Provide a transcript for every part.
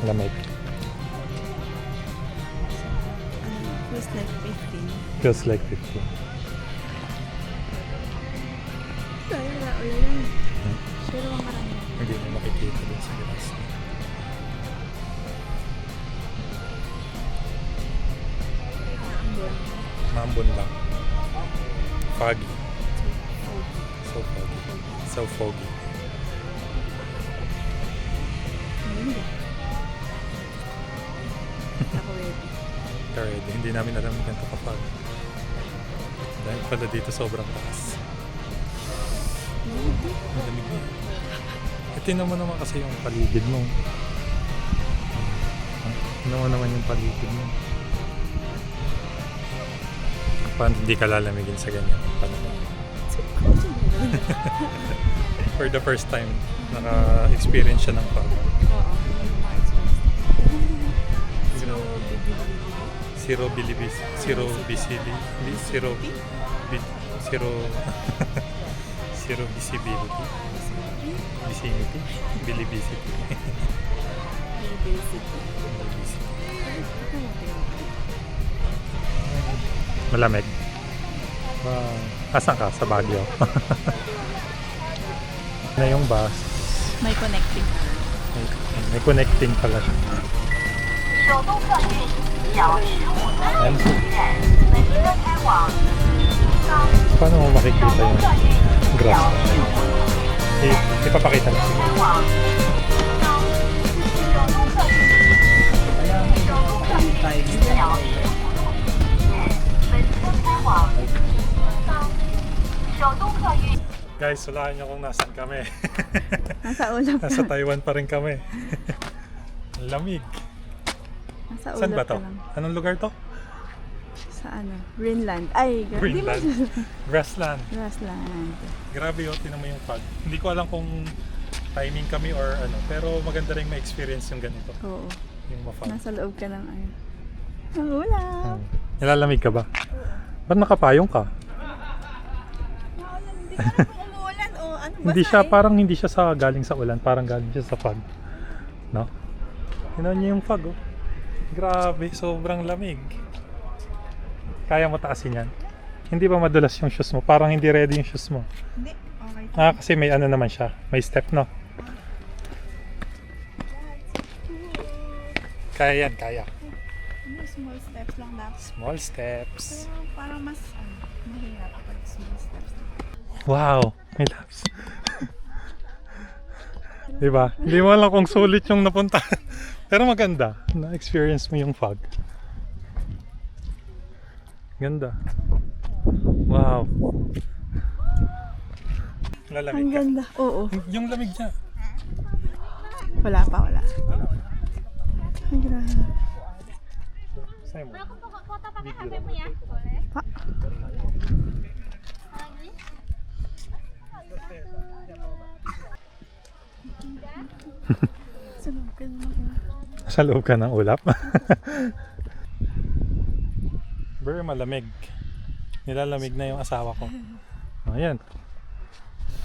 Lamig. Feels like 15. Feels like 50. Tayo wala ulan. Pero marami. Hindi mo makikita dun sa grass. Maambon lang. Foggy. So foggy. So foggy. Ako ready. Already, hindi namin alam kung ganito kapag. Dahil pala dito sobrang taas. Malamig na. Tingnan mo naman kasi yung paligid mo. Tingnan mo naman yung paligid mo. Paano hindi ka lalamigin sa ganyan? Panahon? For the first time, naka-experience siya ng fog. Zero bilibis, zero bisili, zero visibility, vicinity, bilibisity. Malamig. Wow. Asan ka? Sa Baguio. Na yung bus. May connecting. May connecting pala siya. 手动客运小15分 Ayan. 本车开往 Paano mo makikita 手动 yung 客运 grass? 小15分 Ipapakita na 开 siguro. 往手动客运手动客运小15路本车开往手动客运 Guys, wala niyo kung nasan kami. Nasa ulap Nasa ka. Taiwan pa rin kami. Lamig. Nasa Saan ba ulap to? ka lang. Anong lugar to? Sa ano? Greenland. Ay, Greenland. Grassland. Grassland. Grabe yun, tinan mo yung fog. Hindi ko alam kung timing kami or ano, pero maganda rin ma-experience yung ganito. Oo. Yung ma-fog. Nasa loob ka ng ano. Ang ulap. Nilalamig ka ba? Ba't nakapayong ka? Naulan. Hindi ka naman umuulan. O ano ba? Hindi siya, parang hindi siya sa galing sa ulan, parang galing siya sa fog. No? Tinan niyo yung fog, oh. Grabe, sobrang lamig. Kaya mo taasin yan? Hindi ba madulas yung shoes mo? Parang hindi ready yung shoes mo. Hindi. Okay. Kasi may ano naman siya. May step, no? Kaya yan, kaya. Ano, small steps lang dapat. Small steps. Pero parang mas mahirap pag small steps. Wow, may laps. Diba? Hindi mo alam kung sulit yung napunta. Pero maganda. Na-experience mo yung fog. Ganda. Wow. Lalamig Ang ka. ganda. Oo. Yung lamig niya. Wala pa, wala. Ay, grabe. Sa'yo mo. Pa. Sunog ka naman. Sa loob ka ng ulap. Very malamig. Nilalamig na yung asawa ko. Ayan.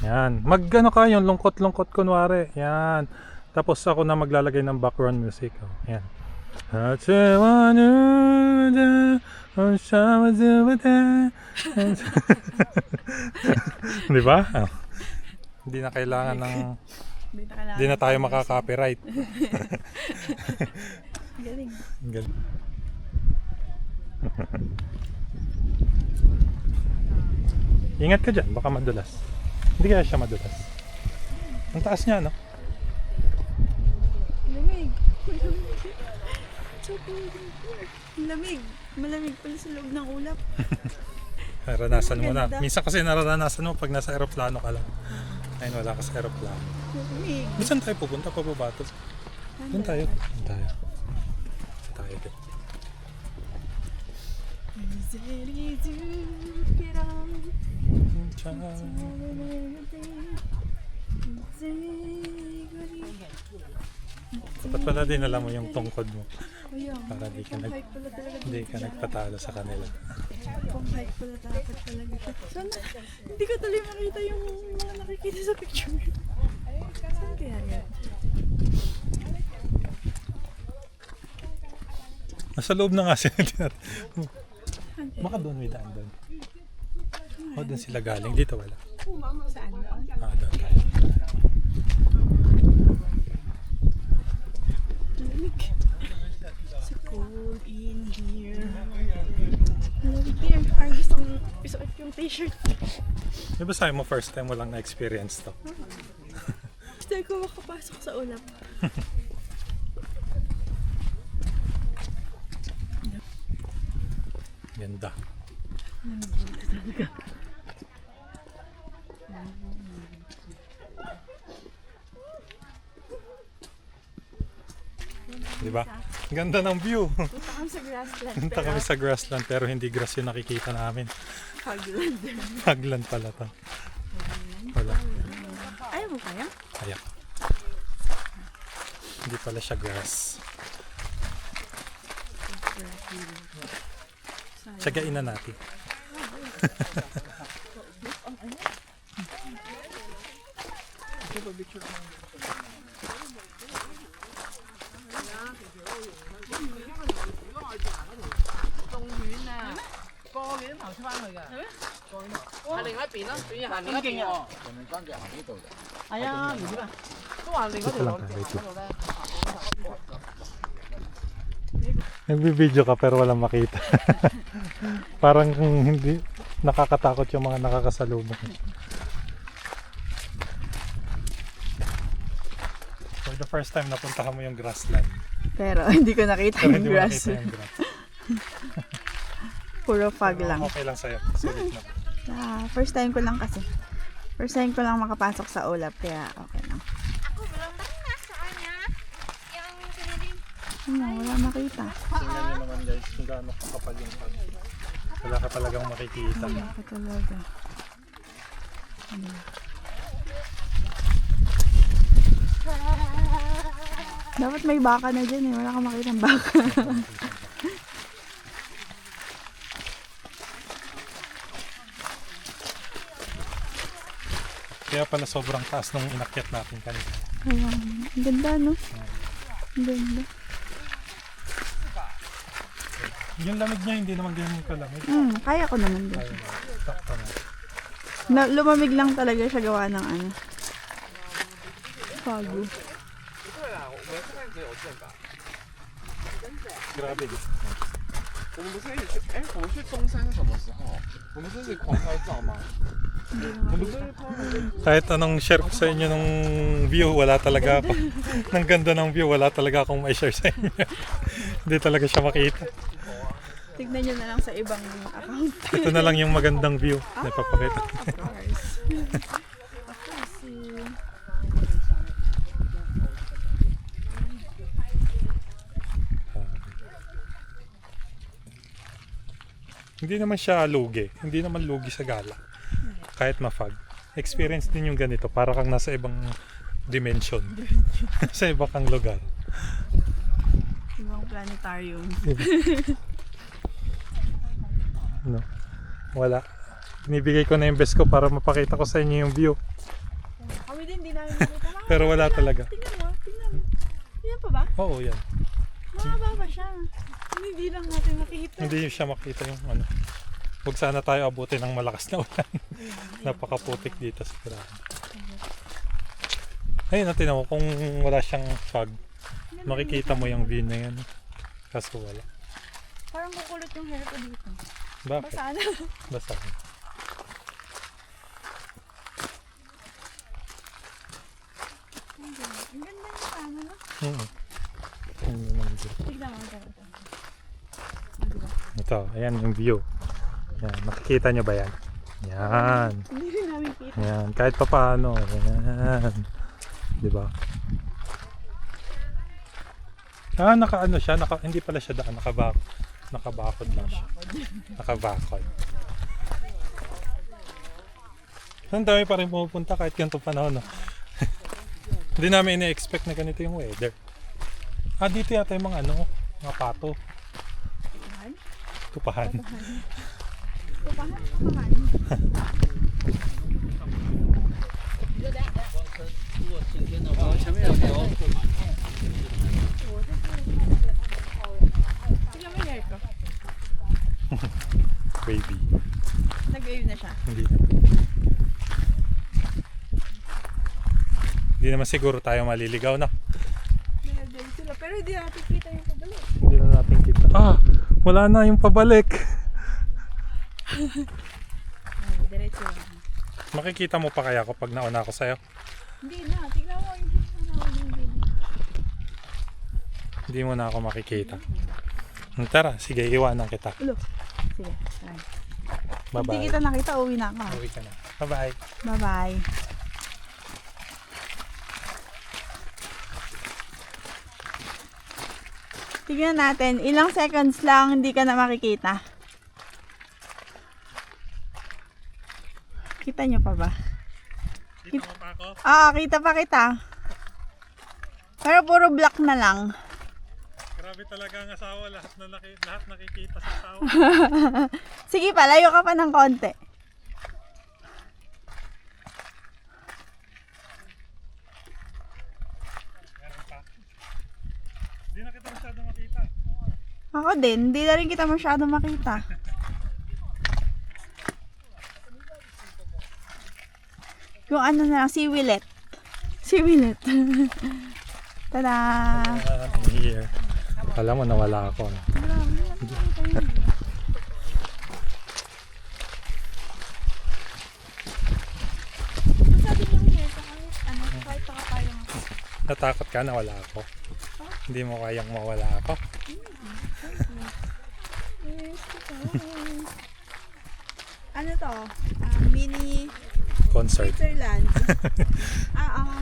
Yan. Mag-ano ka yung lungkot-lungkot kunwari. Yan. Tapos ako na maglalagay ng background music. Oh. Yan. Di ba? Oh. Hindi na kailangan ng... Hindi na tayo makaka-copyright. Galing. Galing. Ingat ka dyan, baka madulas. Hindi kaya siya madulas. Ang taas niya, no? Lamig. So cold in here. Lamig. Malamig pala sa loob ng ulap. Naranasan mo na. Maganda. Minsan kasi naranasan mo pag nasa aeroplano ka lang. Ayun, wala ka sa aeroplano. Lamig. Saan tayo pupunta? Pababa to. Doon tayo. Doon tayo. Doon tayo. Dapat pala din alam mo yung tungkod mo. Para di ka hindi ka nagpatalo sa kanila. Pang height pala dapat talaga ito. Sana, hindi ko tuloy makita yung mga nakikita sa picture. Saan kaya yan? Nasa loob na nga sila. Baka doon may daan doon. O, doon sila galing. Dito wala. Saan doon? Ah, doon tayo. So cold in here. Lamig here. Parang gustong isuot yung t-shirt. Di ba sabi mo first time mo lang na-experience to? Gusto ko makapasok sa ulap. Ganda. Di ba? Ganda ng view. Punta kami sa grassland. Punta kami sa grassland pero hindi grass yung nakikita namin. Hagland. Hagland pala to. Wala. Ayaw mo kaya? Kaya. Hindi pala siya grass. Tsagain na natin. Dito lang tayo. Wait lang. Nagbibideo ka pero walang makita. Parang hindi nakakatakot yung mga nakakasalubong. For the first time napuntahan mo yung grassland. Pero hindi ko nakita Pero yung hindi mo grass. nakita yung grass. Puro fog lang. Okay lang sa'yo. Sulit na. First time ko lang kasi. First time ko lang makapasok sa ulap kaya okay lang. Ako belum pernah soalnya yang keliling. Wala makita. Tingnan nyo naman guys kung gaano kakapal yung fog. Wala ka talagang makikita. Wala ka talaga. Dapat may baka na dyan eh. Wala kang makita ng baka. Kaya pala sobrang taas nung inakyat natin kanina. Ayan. Ang ganda no? Ang ganda. Yung lamig niya hindi naman ganyan kalamig. Kaya ko naman din. Ayun, sakto Na, na. lumamig lang talaga siya gawa ng ano. Fago. Grabe. 我们不是我们去中山是什么时候？我们是狂拍照吗？我们是Kahit anong share ko sa inyo nung view, wala talaga ako. Nang ganda ng view, wala talaga akong ma-share sa inyo. Hindi talaga siya makita. Tignan nyo na lang sa ibang account. Ito na lang yung magandang view na ipapakita. Of course. Of course. Hindi naman siya lugi. Hindi naman lugi sa gala. Kahit ma-fog. Experience din yung ganito. Para kang nasa ibang dimension. Sa iba kang lugar. Ibang planetarium. No? Wala. Binibigay ko na yung best ko para mapakita ko sa inyo yung view. Kami din, di namin nakita. Pero wala talaga. Tingnan mo, tingnan mo. Yan pa ba? Oo, yan. Mahaba ba siya? Hindi lang natin makita. Hindi siya makita yung ano. Huwag sana tayo abutin ng malakas na ulan. Napakaputik dito sa grahe. Ayun, natin mo, kung wala siyang fog, makikita mo yung view na yan. Kaso wala. Parang kukulot yung hair ko dito. Bakit? Basa na. Basa. Ang ganda yung tama, no? Ayun yung view. Tignan mo. Tignan mo. Ito, ayan yung view. Yan, makikita nyo ba yan? Yan. Hindi rin namin kita. Yan, kahit pa paano. Yan. Diba? Ah, naka-ano siya, hindi pala siya daan, nakabakod lang siya. Nakabakod. Ang dami pa rin pumupunta kahit ganito panahon. No? Hindi namin ina-expect na ganito yung weather. Ah, dito yata yung mga ano, mga pato. Tupahan. Tignan mo Baby. Nag-wave na siya. Hindi. Hindi naman siguro tayo maliligaw na. Dahil sila. Pero hindi natin kita yung pabalik. Hindi na natin kita. Wala na yung pabalik. Diretso lang. Makikita mo pa kaya ako pag nauna ako sa'yo? Hindi na. Tignan mo yung hindi. Hindi mo na ako makikita. Tara, sige, iwanan kita. Ulo. Sige. Try. Hindi Bye-bye. kita nakita, uwi na ako. Uwi ka na. Bye-bye. Bye-bye. Tignan natin, ilang seconds lang hindi ka na makikita. Kita nyo pa ba? Kita mo pa ako? Kita pa kita. Pero puro black na lang. Grabe talaga ang asawa. Lahat nakikita sa asawa. Sige pa, layo ka pa ng konti. Meron pa. Hindi na kita masyado makita. Ako din, hindi na rin kita masyado makita. Yung ano na lang, si Willet. Si Willet. Tada! I'm here. Alam mo, nawala ako. Sabi niyo here, kahit nakapayang ako. Natakot ka, nawala ako. Hindi mo kayang mawala ako. Ano to? Mini Concert. Switzerland.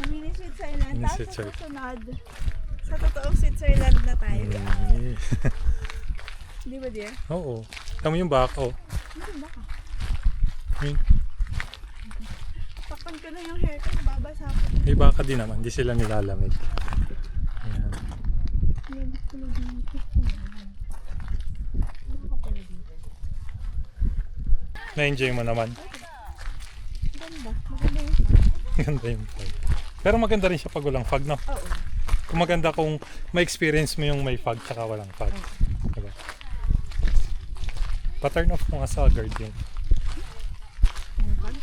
Mini Switzerland. Mini Tapos Switzerland. sa susunod, sa totoong Switzerland na tayo. Di ba, dear? Oo. Tama yung bako. Hindi ba ka? May, Takpan ko na yung hair ko, nababasa ko. may baka din naman. Hindi sila nilalamig. Ayan. Hindi ko na dito. Baka pala dito. Na-enjoy mo naman. Ganda. Maganda yung fog. Ganda yung fog. Pero maganda rin siya pag walang fog, no? Oo. Kung maganda kung ma-experience mo yung may fog tsaka walang fog. Diba? Pa-turn off mo nga sa guard yun. Yung fog?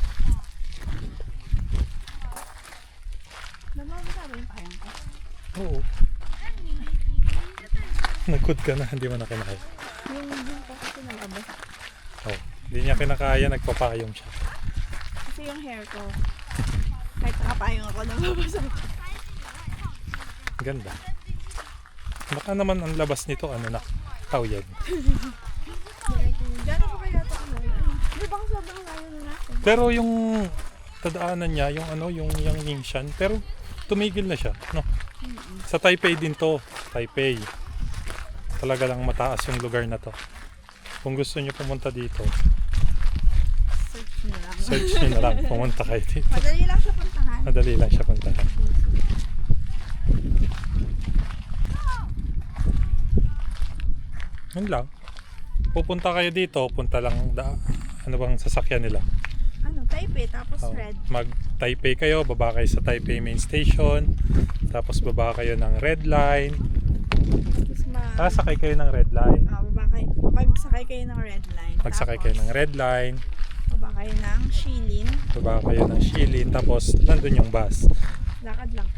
Nababasa ba yung payang ko? Oo. Nagkud ka na, hindi mo na kinakaya. Yung din ko kasi nalabas. Oo. Hindi niya kinakaya, nagpapayong siya. Kasi yung hair ko, kahit nakapayong ako, nababasa ko. Ganda. Baka naman ang labas nito, ano na, tawyag. Diyan ako kaya ito ano. Di ba sobrang layo na natin? Pero yung tadaanan niya, yung ano, yung Ningxian, pero tumigil na siya, no? Sa Taipei din to, Taipei. Talaga lang mataas yung lugar na to. Kung gusto niyo pumunta dito, Search nyo lang. search niyo na lang, pumunta kayo dito. Madali lang siya puntahan. Madali lang siya puntahan. Yun lang. Pupunta kayo dito, punta lang, ano bang sasakyan nila? Ano, Taipei, tapos Oh, red. mag Taipei kayo, baba kayo sa Taipei main station, tapos baba kayo ng red line. Tapos Sakay kayo ng red line. magsakay kayo ng red line. Magsakay kayo ng red line, Baba kayo ng Shilin. baba kayo ng Shilin, tapos nandun yung bus. Lakad lang.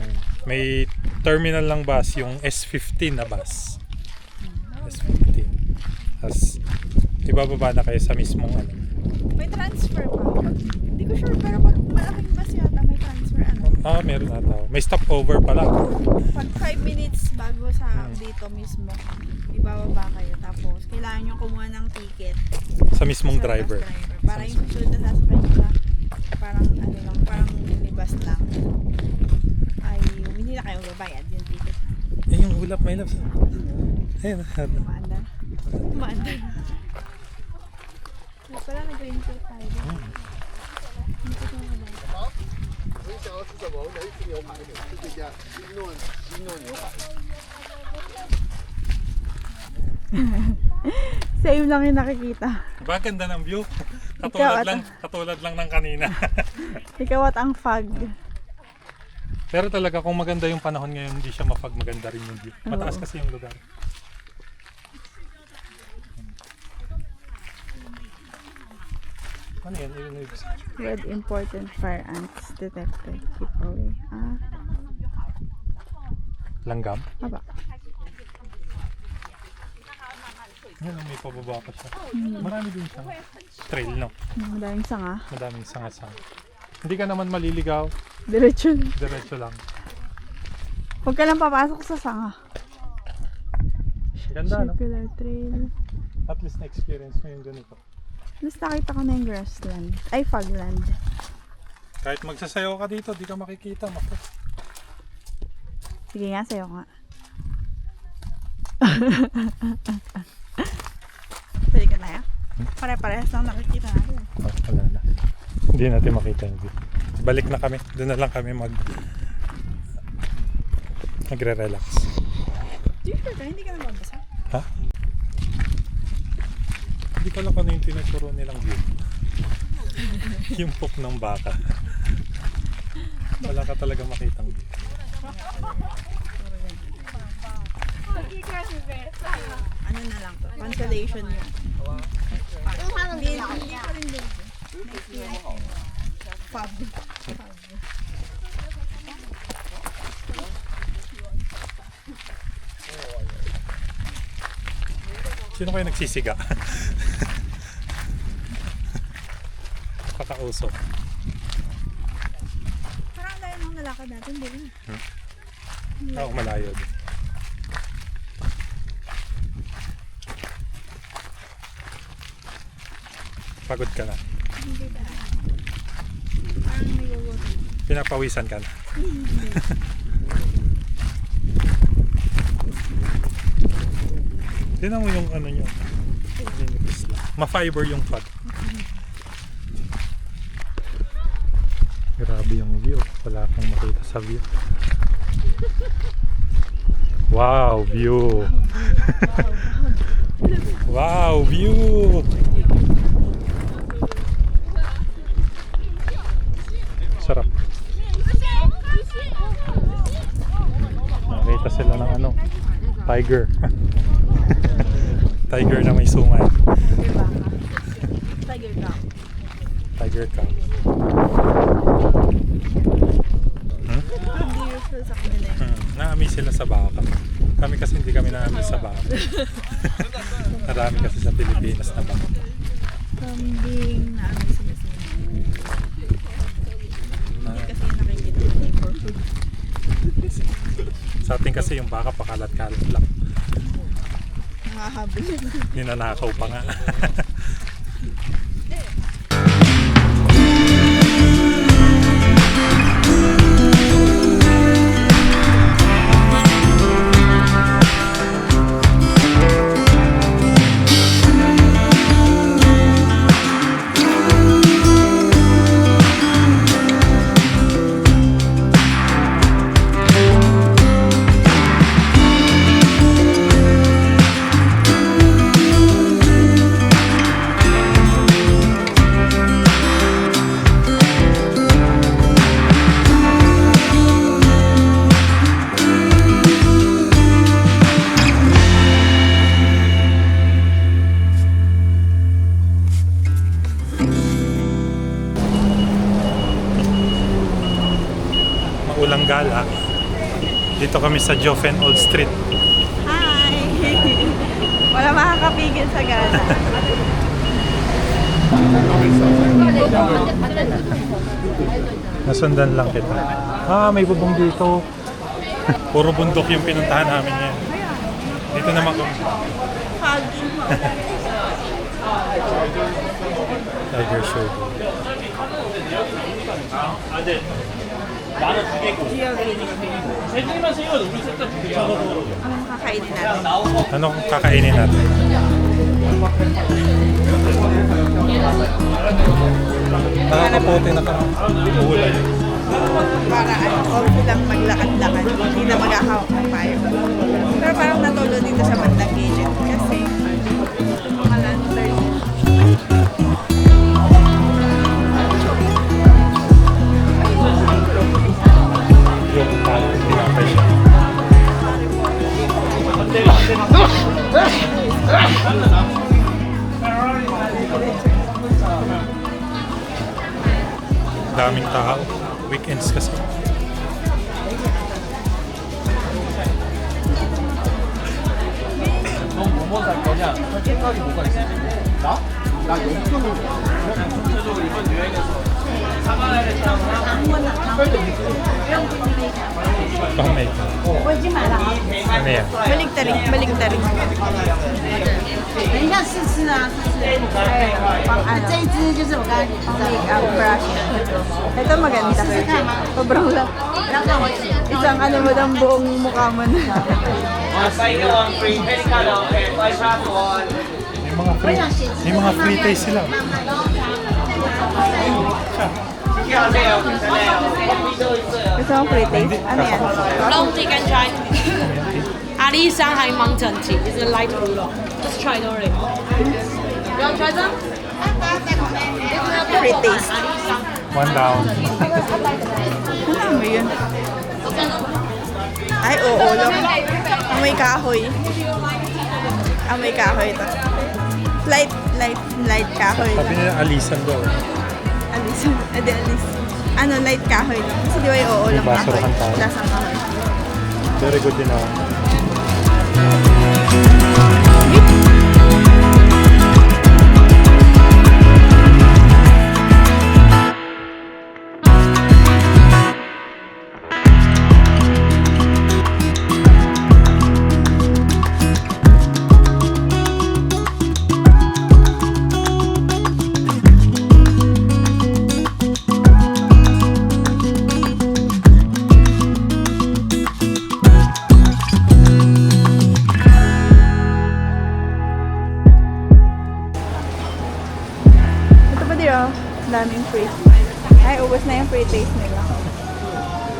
May terminal lang bus, yung S15 na bus. S15. Tapos ibababa na kayo sa mismong ano. May transfer pa. Hindi ko sure, pero pag malaking bus yata, may transfer ano. Meron ata. May stopover pala. Pag 5 minutes bago sa dito mismo, ibababa kayo. Tapos, kailangan nyo kumuha ng ticket. Sa mismong Sa driver. bus driver. Para yung susunod na sasakay nyo sa parang ano lang, parang minibus lang. Ay, hindi na kayo babayad yung ticket. Yung ulap, may love. Ayun. Tumaanda. Tumaanda. Wala pala, nag-raincoat tayo. Hindi ko tumaanda. 你想要吃什么？我们一吃牛排的，就这家西诺牛排。 Same lang yung nakikita. Diba ganda ng view? Ikaw, Katulad lang ng kanina. Ikaw at ang fog. Pero talaga kung maganda yung panahon ngayon, hindi siya mapag maganda rin yung view. Mataas Oo. kasi yung lugar. Ano yan? Yun yung ibig sabihin. Red important fire ants detected. Keep away. Langgam? Aba. Yan, may pababa pa siya. Marami din siya. Trail, no? Madaming sanga. Madaming sanga-sanga. Hindi ka naman maliligaw. Diretso lang. Diretso lang. Huwag ka lang papasok sa sanga. Ganda, no? Circular trail. At least na-experience mo yung ganito. Tapos nakita ko na yung grassland. Ay, fogland. Kahit magsasayaw ka dito, di ka makikita. Mako. Sige nga, sayo nga. Pwede ka na yan? Pare-parehas lang nakikita natin. Oh, wala na. Hindi natin makita yung view. Balik na kami. Doon na lang kami magre-relax. Do you sure ka? Hindi ka na mabasa? Ha? Hindi ko alam kung ano yung tinuturo nilang view. Yung poop ng baka. Wala ka talaga makitang view. Ano na lang to? Consolation yun. Hindi pa rin din. Fab. Sino kayo nagsisiga? Kakausok. Parang ang layo ng nalakad natin, di ba? Ako malayo din. Pagod ka na. Hindi ba? Parang nagugod. Pinapawisan ka na. Tignan mo yung ano nyo. Ma-fiber yung fog. Grabe yung view. Wala kang makita sa view. Wow, view! Wow, view! Sarap. Nakita sila ng ano, tiger. Tiger na may sungay. Tiger cow. Tiger cow. Hindi usual sa kanila yun. Na-amaze sila sa baka. Kami kasi hindi kami na-amaze sa baka. Marami kasi sa Pilipinas na baka. Kambing na ano sila sila. Hindi kasi nakikita yung neighborhood. Sa atin kasi yung baka pakalat-kalat lang. Nangahabol yun. Ninanakaw pa nga. Maulang gala. Dito kami sa Joffen Old Street. Hi! Wala makakapigil sa gala. Nasundan lang kita. May bubong dito. Puro bundok yung pinuntahan namin yan. Dito naman kami. Foggy. Tiger Show. Anong kakainin natin? Anong kakainin natin? Nakakapote na kami. Uulan. Para comfy lang maglakad-lakad. Hindi na maghahawak ng payo. Pero parang natulo dito sa bandang gilid. Kasi mga lantern. Yung tinapay siya. Daming tao. Weekends kasi. 넌 뭐뭐 살 거냐? 선택하기 뭐가 있어? 나? 나 용돈으로. 전체적으로 이번 유행에서 Pang makeup. Ano yan? Baligtarin, baligtarin. 等一下试吃啊，试吃。这一支就是我刚才Pang makeup brush. Ito maganda. Sobrang lang. Isang ano mo ng buong mukha mo na. May mga free taste sila. Gusto mo free taste? Ano yan? Long tea can try. Ali Shanghai Mountain Tea is a light blue. Just try it already. You want to try some? Free taste. One down. Ano mo yun? Ay, oo lang. Amoy kahoy. Amoy kahoy to. Light kahoy. Sabi nila alisan daw. Alis. Ede alis. Ano, light kahoy lang. Kasi di ba yung oo lang May baso kahoy? kan tayo. Lasang kahoy. Very good din ako. Ito pa di oh. Daming free. Ay, ubos na yung free taste nila.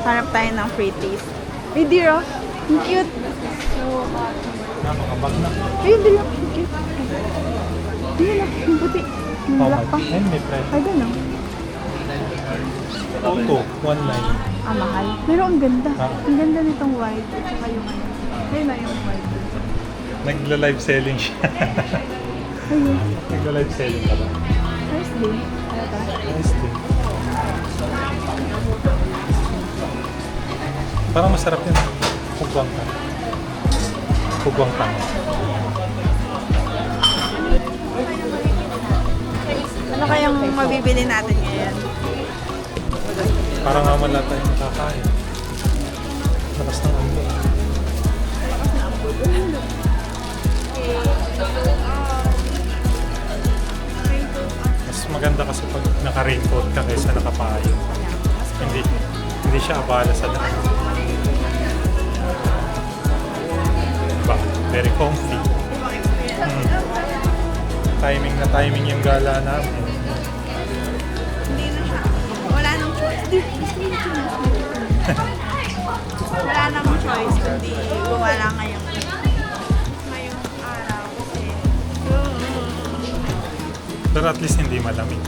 Hanap tayo ng free taste. Ay, dear oh. Ang cute. Mga bag na. Ay, dear oh. Ang cute. Ayun oh. Yung puti. Yung Oh black pa. my. And may price. Ay, gano'n. Auto. 1.9. Ah, mahal. Pero ang ganda. Ah. Ang ganda nitong white. At saka yung ano. Ayun na yung white. Nagla-live selling siya. Ayun. Nagla-live selling ka ba? First day. Ano ta? Nice din. Parang masarap yun. Pugwang tang. Pugwang tang. Ano kayang mabibili natin ngayon? Parang nga wala tayong nakakain. Lakas ng ulo. Mas maganda kasi pag naka-raincoat ka kaysa nakapayo. Hindi siya abala sa daan. Ba, very comfy. Timing na timing yung gala namin. Hindi na siya. Wala nang choice. Wala nang choice kundi gumala ngayong araw kasi Pero at least hindi malamig.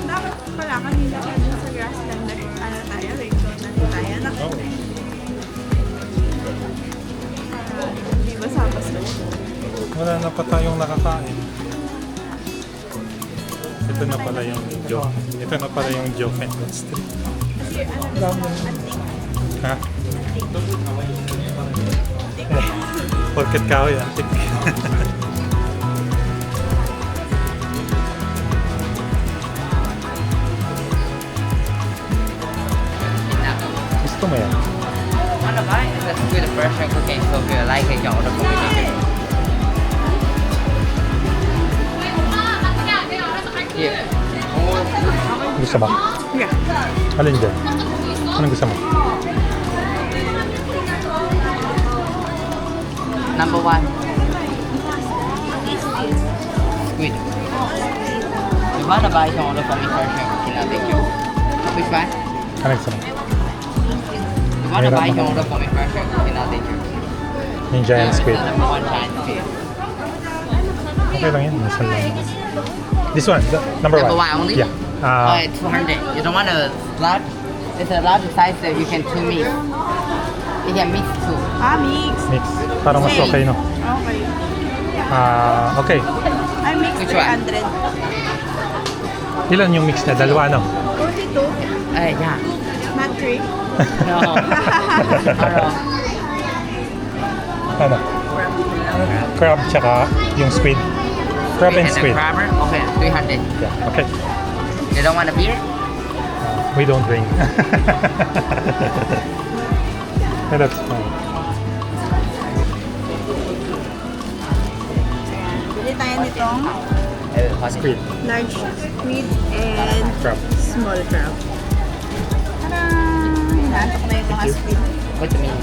dapat pala kanina sa grassland ano tayo, raincoat na tayo na Oo. hindi basa-basa. Wala na pa tayong nakakain. Ito na pala yung joke. Ito na pala yung joke and street. Ha? Eh, porket kahoy, antik. Gusto mo yan? Wanna buy? That's with the Persian cooking, so if you like it, you can order from me. Yeah. Gusto mo? Yeah. Alin dyan? Anong gusto mo? Number one. Squid. You wanna buy, you can order from me Persian cooking, I'll take you. Which one? Anong gusto mo? You wanna buy, you can order from me Persian cooking, I'll take you. Yung giant squid. Number one giant squid. Okay lang yan. Minsan lang. This one, number Number one. one only? Yeah. Okay, 200. You don't want a large? It's a large size that you can two mix. You can mix two. Ah, mix. Mix. Para mas okay, no? Okay. Okay. I mix Which one? 300. Ilan yung mix niya? Dalawa, ano? Only two, Yeah. not three. No. Ano? Ano? Crab tsaka yung squid. Crab and And the squid. crabber? Okay, 300. Yeah, okay. You don't want a beer? We don't drink. Yeah, that's fine. Bili tayo nitong Squid. large squid and Crab. small crab. Tadaan! Inaantok na yung mga squid. What do you mean?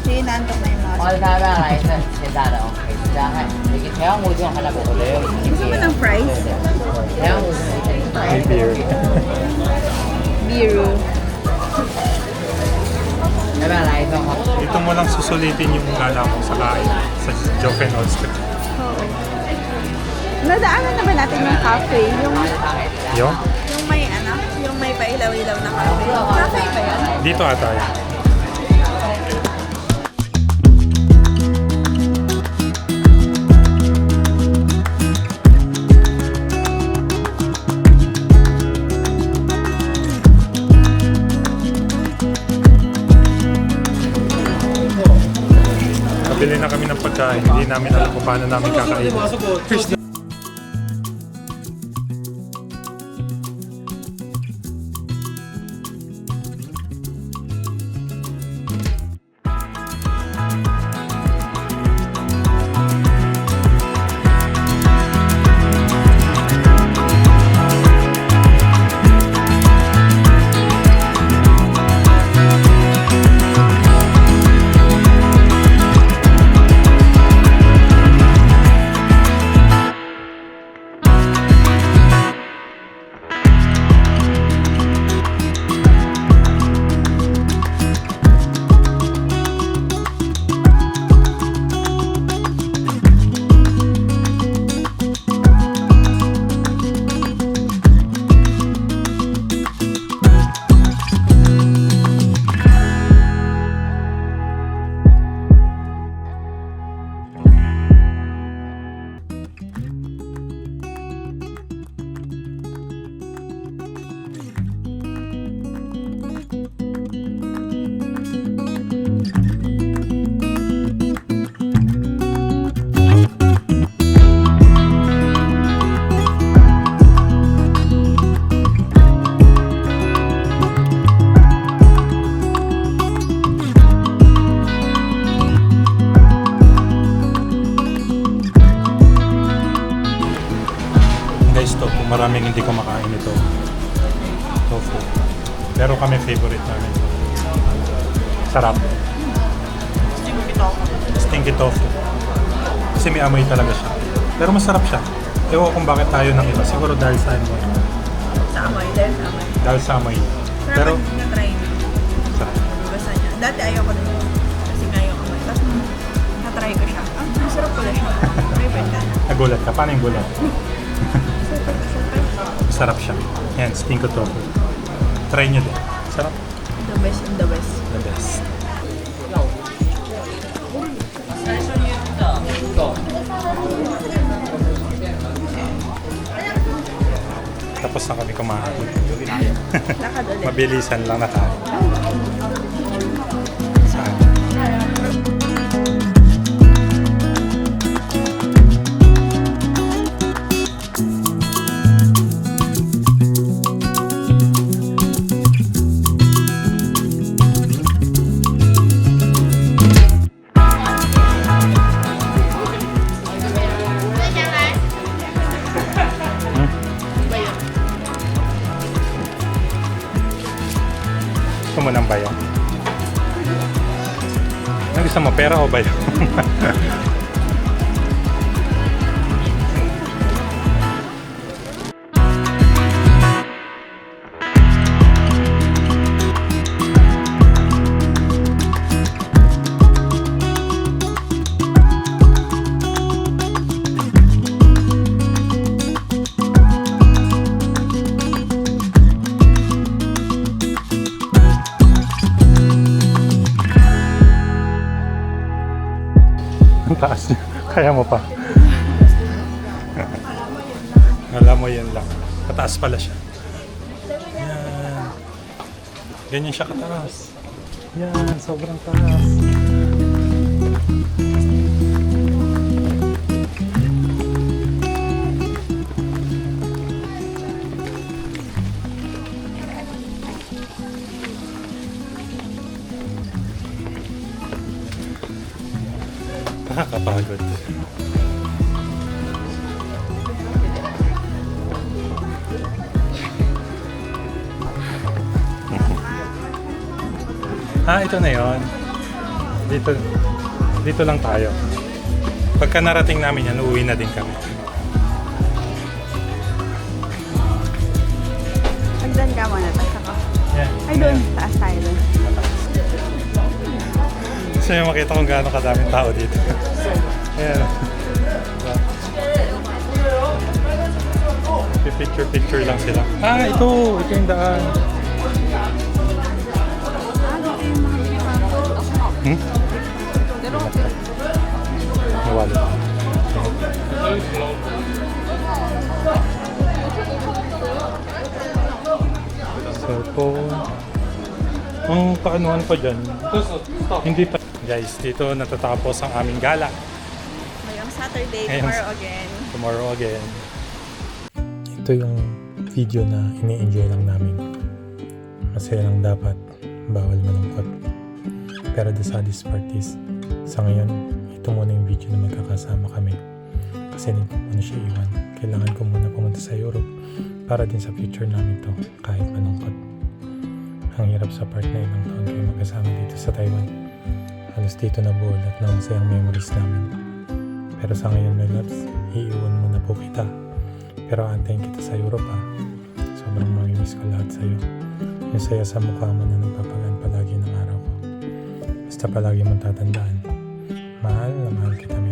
Inaantok na yung mga squid. 我睇下嚟現在就其實係你見睇下我啲人喺度冇咧， Gusto mo ng fries? 睇下我 May beer. Biru. 有咩嚟都好。 Dito mo lang susulitin yung gala mo sa kain. Sa Jofen Oyster. Oo. Nadaanan na ba natin yung cafe? Yung? Yung may ano? Yung may pailaw-ilaw na cafe. Cafe ba yan? Dito ata yan. Kabili na kami ng pagkain. Hindi namin alam kung paano namin kakain. Fish na. Guys, tofu. Maraming hindi kumakain ito. Tofu. Pero kami favorite namin. Sarap. Stinky tofu. Kasi may amoy talaga siya. Pero masarap siya. Ewan ko kung bakit tayo ng iba. Siguro dahil sa amoy. Sa amoy. Dahil sa amoy. Dahil sa amoy. Pero Pero, pag na-try niyo, sarap. basta niya. Dati ayoko din. Kasi nga yung amoy. Tapos nung na-try ko siya. Ah, masarap pala siya. Favorite ka. Nagulat ka. Paano yung gulat? Masarap siya. Yan, stinky tofu. Try nyo din. Sarap. The best in the best. The best. Tapos na kami kumain. Lakad ulit. Mabilisan lang na tayo. Saan? Gusto mo ng bayo? Ano gusto mo? Pera o bayo? Ang taas niya. Kaya mo pa. Alam mo yan lang. Kataas pala siya. Yan. Ganyan siya kataas. Yan, sobrang taas. Nakakapagod. Ito na yon. Dito lang tayo. Pagka narating namin yan, uuwi na din kami. Hagdan ka muna, tapos ako. Yan. Ay, doon. Taas tayo doon. Gusto nyo makita kung gaano kadaming tao dito. Ayan. Picture lang sila. Ito yung daan. Nawala. Cellphone. Ang kaanuhan pa dyan. Hindi pa. Guys, dito natatapos ang aming gala. Ngayong Saturday, Ngayong- tomorrow again. Tomorrow again. Ito yung video na ini-enjoy lang namin. Masaya lang dapat. Bawal malungkot. Pero the saddest part is, sa ngayon, ito muna yung video na magkakasama kami. Kasi hindi ko muna siya iwan. Kailangan ko muna pumunta sa Europe para din sa future namin to, kahit malungkot. Ang hirap sa part na ilang taon kayo magkasama dito sa Taiwan. Halos dito na buo lahat ng masayang memories namin. Pero sa ngayon, my loves, iiwan muna po kita. Pero antayin kita sa Europe ha. Sobrang mamimiss ko lahat sa'yo. Yung saya sa mukha mo na nagpapagaan palagi ng araw ko. Basta palagi mong tatandaan. Mahal na mahal kita, my